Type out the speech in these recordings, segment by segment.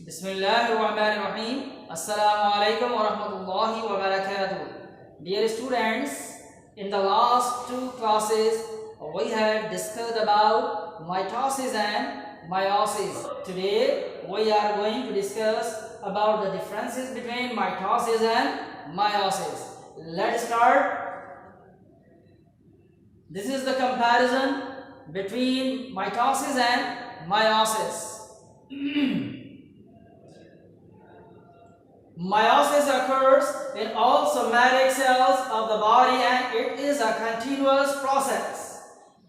बिस्मिल्लाहिर्रहमानिर्रहीम। अस्सलामु अलैकुम वरहमतुल्लाहि वबरकातुहू। Dear students, in the last two classes we have discussed about mitosis and meiosis. Today we are going to discuss about the differences between mitosis and meiosis. Let's start. This is the comparison between mitosis and meiosis. Meiosis occurs in all somatic cells of the body and it is a continuous process.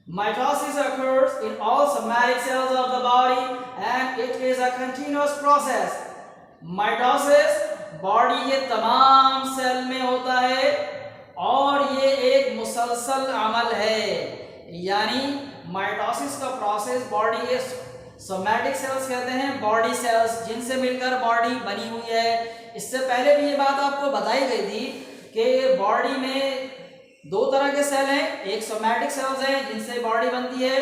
Mitosis occurs in all somatic cells of the body and it is a continuous process. Mitosis body के तमाम cell में होता है और ये एक मुसलसल अमल है, यानी माइटोसिस का प्रोसेस बॉडी के सोमैटिक सेल्स कहते हैं, बॉडी सेल्स जिनसे मिलकर बॉडी बनी हुई है। इससे पहले भी ये बात आपको बताई गई थी कि बॉडी में दो तरह के सेल हैं, एक सोमैटिक सेल्स हैं जिनसे बॉडी बनती है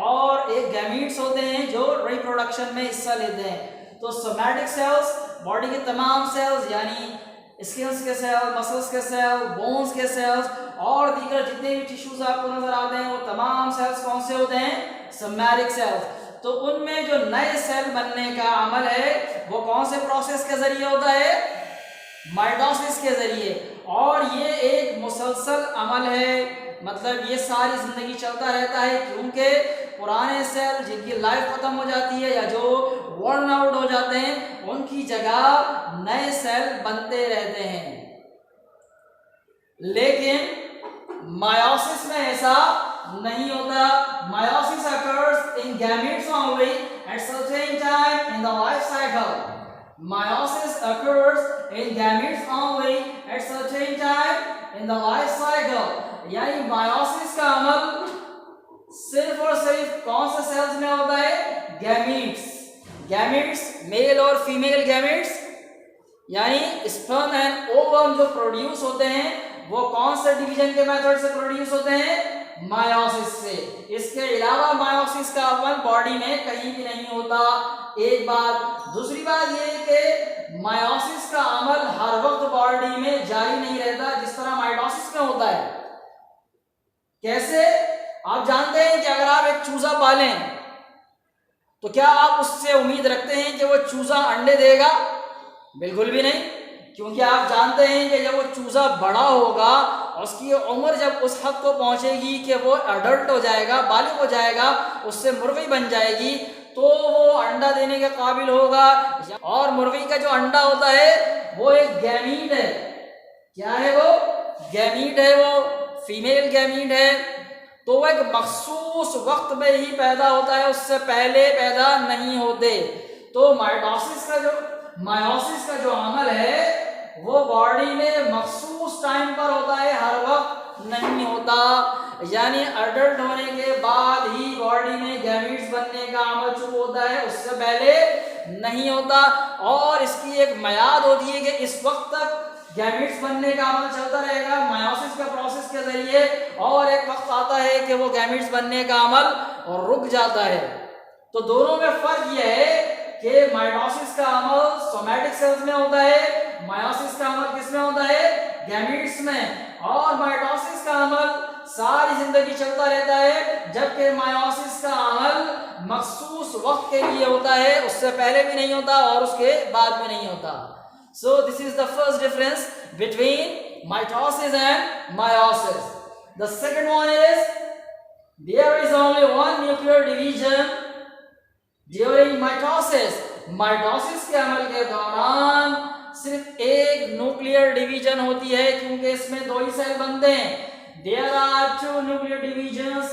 और एक गैमीट्स होते हैं जो रिप्रोडक्शन में हिस्सा लेते हैं। तो सोमैटिक सेल्स बॉडी के तमाम सेल्स यानी स्किन्स के सेल, मसल्स के सेल, बोन्स के सेल्स और दीगर जितने भी टिश्यूज आपको नजर आते हैं वो तमाम सेल्स कौन से होते हैं? Somatic cells. तो उनमें जो नए सेल बनने का अमल है वो कौन से प्रोसेस के जरिए होता है? माइटोसिस के जरिए। और ये एक मुसलसल अमल है, मतलब ये सारी जिंदगी चलता रहता है, क्योंकि पुराने सेल जिनकी लाइफ खत्म हो जाती है या जो वर्न आउट हो जाते हैं उनकी जगह नए सेल बनते रहते हैं। लेकिन मायोसिस में ऐसा नहीं होता। Meiosis occurs in gametes only at certain time in the life cycle. Meiosis occurs in gametes only at certain time in the life cycle. यानी meiosis का अमल सिर्फ और सिर्फ कौन से सेल्स में होता है? गैमीट्स। गैमीट्स मेल और फीमेल गैमीट्स यानी स्पर्म एंड ओवम जो प्रोड्यूस होते हैं वो कौन से डिवीजन के मेथड से प्रोड्यूस होते हैं? मायोसिस से। इसके अलावा मायोसिस का अमल बॉडी में कहीं भी नहीं होता, एक बात। दूसरी बात ये कि मायोसिस का अमल हर वक्त बॉडी में जारी नहीं रहता जिस तरह माइटोसिस में होता है। कैसे? आप जानते हैं कि अगर आप एक चूजा पालें तो क्या आप उससे उम्मीद रखते हैं कि वो चूजा अंडे देगा? बिल्कुल भी नहीं, क्योंकि आप जानते हैं कि जब वो चूजा बड़ा होगा उसकी उम्र जब उस हद को पहुंचेगी कि वो अडल्ट हो जाएगा, बालिग हो जाएगा, उससे मुर्गी बन जाएगी तो वो अंडा देने के काबिल होगा। और मुर्गी का जो अंडा होता है वो एक गैमीट है। क्या है वो? गैमीट है, वो फीमेल गैमीट है। तो वो एक मखसूस वक्त में ही पैदा होता है, उससे पहले पैदा नहीं होते। तो माइटोसिस का जो अमल है वो बॉडी में मखसूस टाइम पर होता है, हर वक्त नहीं होता। यानी अडल्ट होने के बाद ही बॉडी में गैमीट्स बनने का अमल शुरू होता है, उससे पहले नहीं होता। और इसकी एक मियाद होती है कि इस वक्त तक गैमीट्स बनने का अमल चलता रहेगा मायोसिस के प्रोसेस के जरिए, और एक वक्त आता है कि वो गैमीट्स बनने का अमल रुक जाता है। तो दोनों में फर्क यह है कि माइटोसिस का अमल सोमैटिक सेल्स में होता है, मायोसिस का अमल किसमें होता है? गैमीट्स में। और माइटोसिस का अमल सारी जिंदगी चलता रहता है, जबकि मायोसिस का अमल मखसूस वक्त के लिए होता है, उससे पहले भी नहीं होता और उसके बाद भी नहीं होता। So this is the first difference between mitosis and meiosis. The second one is there is only one nuclear division during mitosis. Mitosis के अमल के दौरान सिर्फ एक न्यूक्लियर डिवीजन होती है, क्योंकि इसमें दो ही सेल बनते हैं। There are two nuclear divisions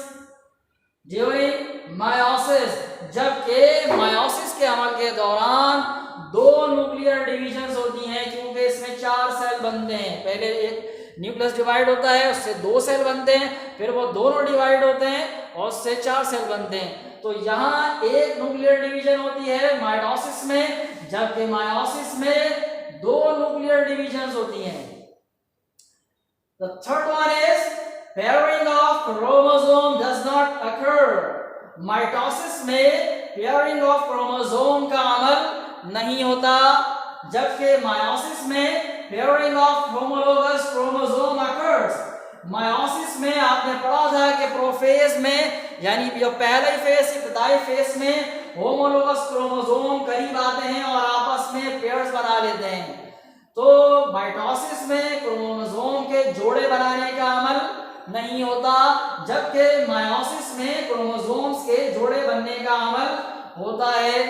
during meiosis, जबकि मायोसिस के अमल के दौरान दो न्यूक्लियर डिविजन्स होती हैं, क्योंकि इसमें चार सेल बनते हैं। पहले एक न्यूक्लियस डिवाइड होता है, उससे दो सेल बनते हैं, फिर वो दोनों डिवाइड होते हैं और उससे चार सेल बनते हैं। तो यहाँ एक न्यूक्लियर डिवीजन होती है माइटोसिस में, जबकि मायोसिस में दो न्यूक्लियर डिविजन्स होती हैं। The third one is pairing of chromosome does not occur. Mitosis में पेयरिंग ऑफ क्रोमोसोम का अमल नहीं होता, जबकि मायोसिस में pairing of homologous chromosome occurs. Meiosis में आपने पढ़ा था कि प्रोफेज में यानी जो पहले फेज इब्तदाई फेज में होमोलोगस क्रोमोसोम करीब आते हैं और आपस में पेयर्स बना लेते हैं। तो माइटोसिस में क्रोमोसोम के जोड़े बनाने का अमल नहीं होता, जबकि मायोसिस में क्रोमोसोम्स के जोड़े बनने का अमल होता है।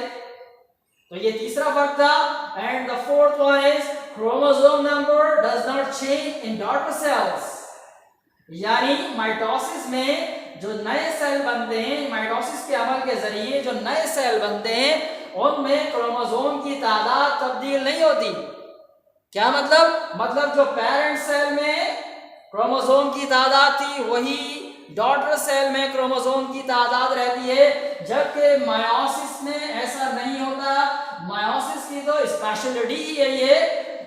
तो ये तीसरा फर्क था। And the fourth one is chromosome number does not change in daughter sales. यानी माइटोसिस में जो नए सेल बनते हैं, माइटोसिस के अमल के जरिए जो नए सेल बनते हैं उनमें क्रोमोसोम की तादाद तब्दील नहीं होती। क्या मतलब जो पेरेंट सेल में क्रोमोसोम की तादाद थी वही डॉटर सेल में क्रोमोसोम की तादाद रहती है, जबकि मायोसिस में ऐसा नहीं होता। मायोसिस की तो स्पेशलिटी ही यही है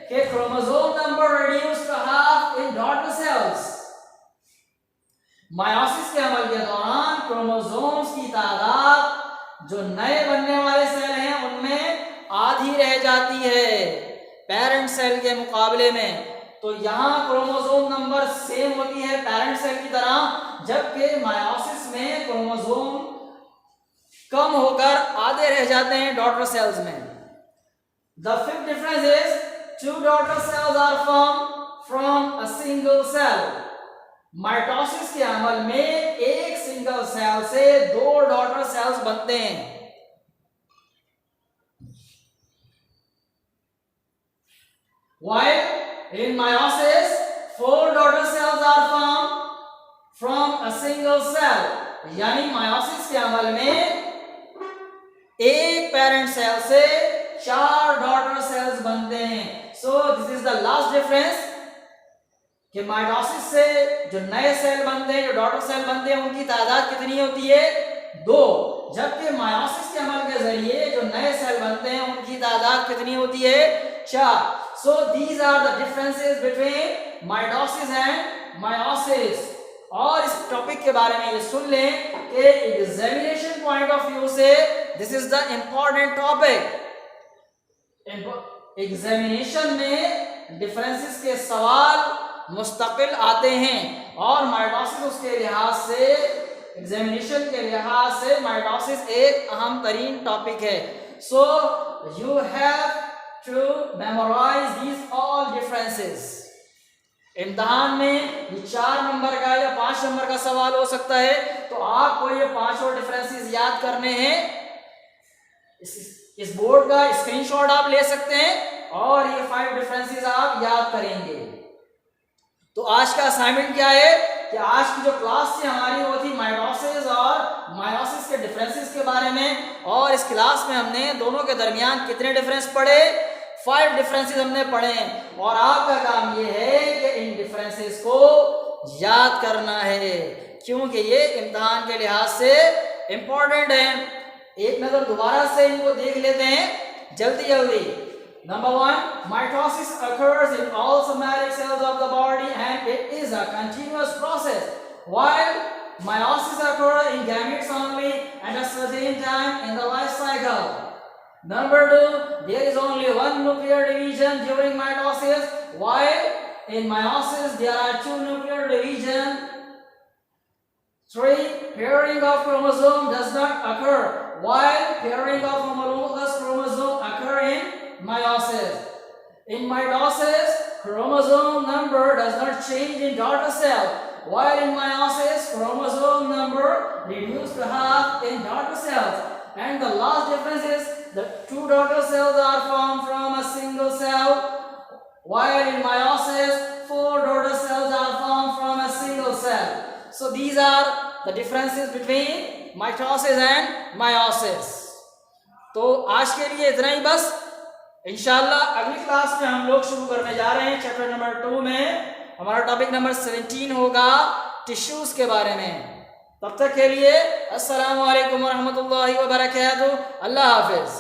कि chromosome number reduce to half in daughter cells. Meiosis के अमल के दौरान क्रोमोसोम्स की तादाद जो नए बनने वाले सेल हैं उनमें आधी रह जाती है पेरेंट सेल के मुकाबले में। तो यहाँ क्रोमोसोम नंबर सेम होती है पेरेंट सेल की तरह, जबकि मायोसिस में क्रोमोसोम कम होकर आधे रह जाते हैं डॉटर सेल्स में। The fifth difference is two daughter cells are from a single cell. Mitosis के अमल में एक सिंगल सेल से दो डॉटर सेल्स बनते हैं। While in meiosis, 4 daughter cells are formed from a single cell. यानी मायोसिस के अमल में एक पेरेंट सेल से 4 डॉटर सेल्स बनते हैं। So this is the last difference कि माइटोसिस से जो नए सेल बनते हैं, जो डॉटर सेल बनते हैं, उनकी तादाद कितनी होती है? 2, जबकि मायोसिस के अमल के जरिए जो नए सेल बनते हैं उनकी तादाद कितनी होती है? 4। So these are the differences between mitosis and meiosis। और इस टॉपिक के बारे में ये सुन लें कि एग्जामिनेशन पॉइंट ऑफ व्यू से this is the important topic. Examination में डिफरेंसेस के सवाल मुस्तकिल आते हैं और माइटोसिस उसके लिहाज से, एग्जामिनेशन के लिहाज से माइटोसिस एक अहम तरीन टॉपिक है। So you have to memorize these all differences। इम्तिहान में ये 4 नंबर का या 5 नंबर का सवाल हो सकता है, तो आपको ये 5 और डिफरेंसेस याद करने हैं। इस बोर्ड का स्क्रीनशॉट आप ले सकते हैं और ये 5 डिफरेंसेस आप याद करेंगे। तो आज का असाइनमेंट क्या है कि आज की जो क्लास थी हमारी वो थी माइटोसिस और मायोसिस के डिफरेंसेस के बारे में, और इस क्लास में हमने दोनों के दरमियान कितने डिफरेंस पढ़े? 5 डिफरेंसेस हमने पढ़े हैं। और आपका काम ये है कि इन डिफरेंसेस को याद करना है, क्योंकि ये इम्तिहान के लिहाज से इंपॉर्टेंट है। एक नजर दोबारा से इनको देख लेते हैं जल्दी। Number 1, mitosis occurs in all somatic cells of the body and it is a continuous process, while meiosis occurs in gametes only at a certain time in the life cycle. Number 2, there is only one nuclear division during mitosis, while in meiosis there are 2 nuclear divisions. 3, pairing of chromosome does not occur, while pairing of homologous chromosome occur in meiosis. In mitosis, chromosome number does not change in daughter cell, while in meiosis, chromosome number reduced to half in daughter cells. And the last difference is the 2 daughter cells are formed from a single cell, while in meiosis, 4 daughter cells are formed from a single cell. So these are the differences between mitosis and meiosis. तो आज के लिए इतना ही बस। इंशाल्लाह अगली class में हम लोग शुरू करने जा रहे हैं चैप्टर नंबर 2 में। हमारा टॉपिक नंबर 17 होगा टिश्यूज के बारे में। तब तक के लिए अस्सलामु अलैकुम व रहमतुल्लाहि व बरकातहू। अल्लाह हाफिज।